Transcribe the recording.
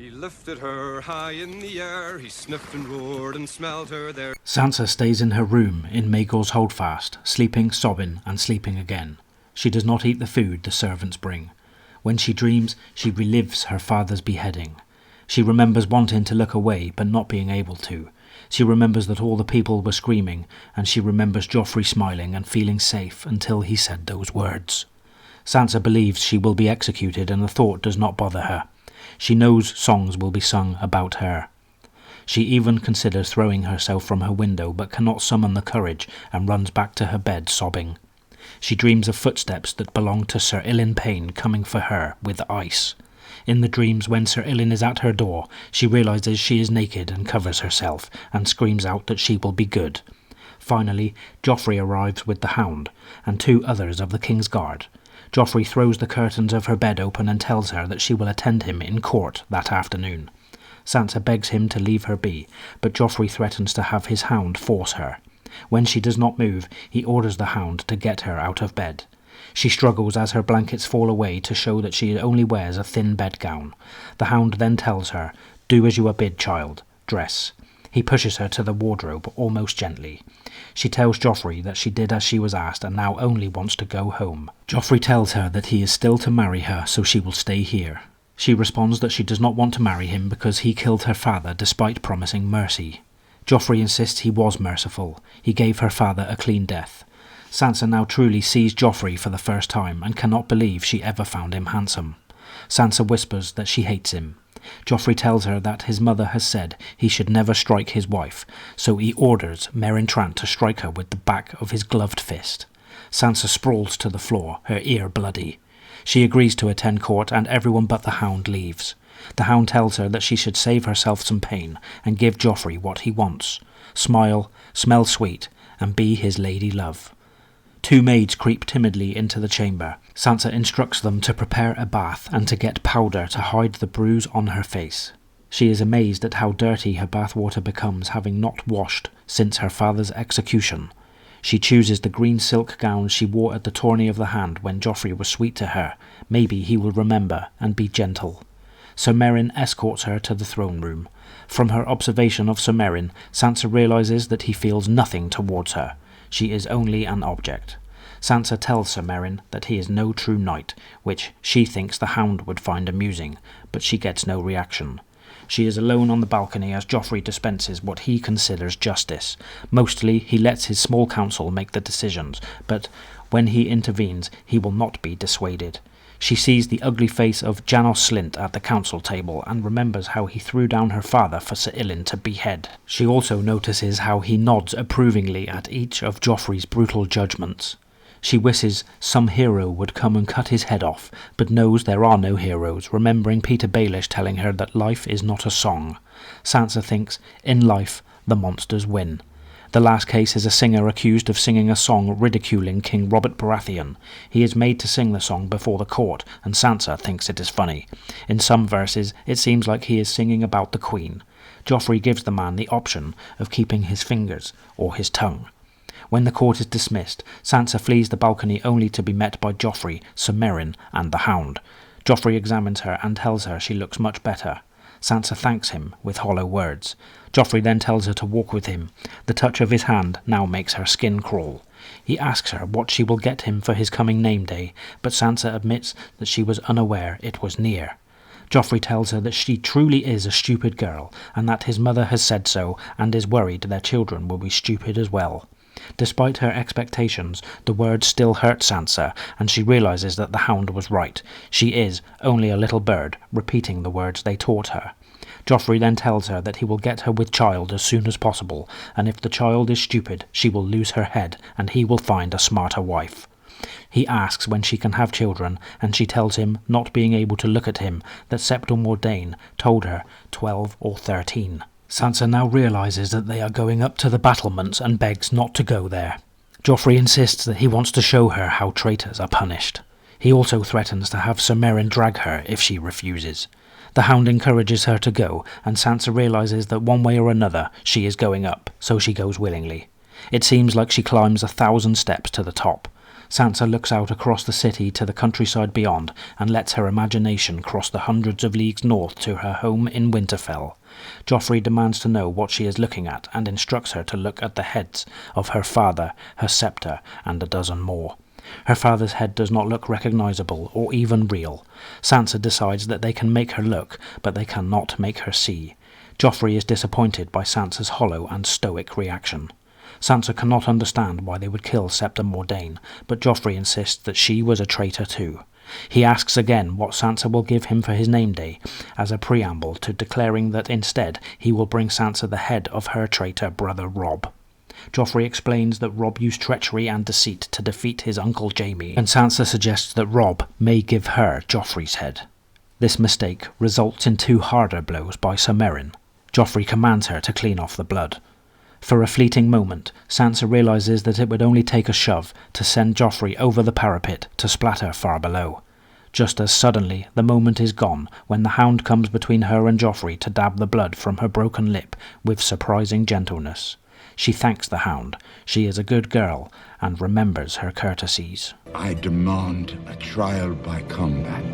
He lifted her high in the air, he sniffed and roared and smelled her there. Sansa stays in her room in Maegor's Holdfast, sleeping, sobbing, and sleeping again. She does not eat the food the servants bring. When she dreams, she relives her father's beheading. She remembers wanting to look away, but not being able to. She remembers that all the people were screaming, and she remembers Joffrey smiling and feeling safe until he said those words. Sansa believes she will be executed, and the thought does not bother her. She knows songs will be sung about her. She even considers throwing herself from her window, but cannot summon the courage and runs back to her bed sobbing. She dreams of footsteps that belong to Sir Ilyn Payne coming for her with ice. In the dreams, when Sir Ilyn is at her door, she realizes she is naked and covers herself, and screams out that she will be good. Finally, Joffrey arrives with the Hound, and 2 others of the King's Guard. Joffrey throws the curtains of her bed open and tells her that she will attend him in court that afternoon. Sansa begs him to leave her be, but Joffrey threatens to have his Hound force her. When she does not move, he orders the Hound to get her out of bed. She struggles as her blankets fall away to show that she only wears a thin bedgown. The Hound then tells her, "Do as you are bid, child. Dress." He pushes her to the wardrobe almost gently. She tells Joffrey that she did as she was asked and now only wants to go home. Joffrey tells her that he is still to marry her, so she will stay here. She responds that she does not want to marry him because he killed her father despite promising mercy. Joffrey insists he was merciful. He gave her father a clean death. Sansa now truly sees Joffrey for the first time and cannot believe she ever found him handsome. Sansa whispers that she hates him. Joffrey tells her that his mother has said he should never strike his wife, so he orders Meryn Trant to strike her with the back of his gloved fist. Sansa sprawls to the floor, her ear bloody. She agrees to attend court and everyone but the Hound leaves. The Hound tells her that she should save herself some pain and give Joffrey what he wants. Smile, smell sweet, and be his lady love. 2 maids creep timidly into the chamber. Sansa instructs them to prepare a bath and to get powder to hide the bruise on her face. She is amazed at how dirty her bathwater becomes, having not washed since her father's execution. She chooses the green silk gown she wore at the tourney of the hand when Joffrey was sweet to her. Maybe he will remember and be gentle. Sir Meryn escorts her to the throne room. From her observation of Sir Meryn, Sansa realizes that he feels nothing towards her. She is only an object. Sansa tells Sir Meryn that he is no true knight, which she thinks the Hound would find amusing, but she gets no reaction. She is alone on the balcony as Joffrey dispenses what he considers justice. Mostly he lets his small council make the decisions, but when he intervenes he will not be dissuaded. She sees the ugly face of Janos Slynt at the council table and remembers how he threw down her father for Sir Ilyn to behead. She also notices how he nods approvingly at each of Joffrey's brutal judgments. She wishes some hero would come and cut his head off, but knows there are no heroes, remembering Peter Baelish telling her that life is not a song. Sansa thinks, in life, the monsters win. The last case is a singer accused of singing a song ridiculing King Robert Baratheon. He is made to sing the song before the court, and Sansa thinks it is funny. In some verses, it seems like he is singing about the Queen. Joffrey gives the man the option of keeping his fingers or his tongue. When the court is dismissed, Sansa flees the balcony only to be met by Joffrey, Sir Meryn, and the Hound. Joffrey examines her and tells her she looks much better. Sansa thanks him with hollow words. Joffrey then tells her to walk with him. The touch of his hand now makes her skin crawl. He asks her what she will get him for his coming name day, but Sansa admits that she was unaware it was near. Joffrey tells her that she truly is a stupid girl, and that his mother has said so, and is worried their children will be stupid as well. Despite her expectations, the words still hurt Sansa, and she realizes that the Hound was right. She is only a little bird, repeating the words they taught her. Joffrey then tells her that he will get her with child as soon as possible, and if the child is stupid, she will lose her head, and he will find a smarter wife. He asks when she can have children, and she tells him, not being able to look at him, that Septon Mordain told her 12 or 13. Sansa now realizes that they are going up to the battlements and begs not to go there. Joffrey insists that he wants to show her how traitors are punished. He also threatens to have Sir Meryn drag her if she refuses. The Hound encourages her to go, and Sansa realizes that one way or another she is going up, so she goes willingly. It seems like she climbs 1,000 steps to the top. Sansa looks out across the city to the countryside beyond and lets her imagination cross the hundreds of leagues north to her home in Winterfell. Joffrey demands to know what she is looking at and instructs her to look at the heads of her father, her sceptre, and a dozen more. Her father's head does not look recognizable or even real. Sansa decides that they can make her look, but they cannot make her see. Joffrey is disappointed by Sansa's hollow and stoic reaction. Sansa cannot understand why they would kill Septa Mordain, but Joffrey insists that she was a traitor too. He asks again what Sansa will give him for his name day, as a preamble to declaring that instead he will bring Sansa the head of her traitor brother Robb. Joffrey explains that Robb used treachery and deceit to defeat his uncle Jaime, and Sansa suggests that Robb may give her Joffrey's head. This mistake results in 2 harder blows by Sir Meryn. Joffrey commands her to clean off the blood. For a fleeting moment, Sansa realises that it would only take a shove to send Joffrey over the parapet to splatter far below. Just as suddenly, the moment is gone when the Hound comes between her and Joffrey to dab the blood from her broken lip with surprising gentleness. She thanks the Hound. She is a good girl and remembers her courtesies. I demand a trial by combat.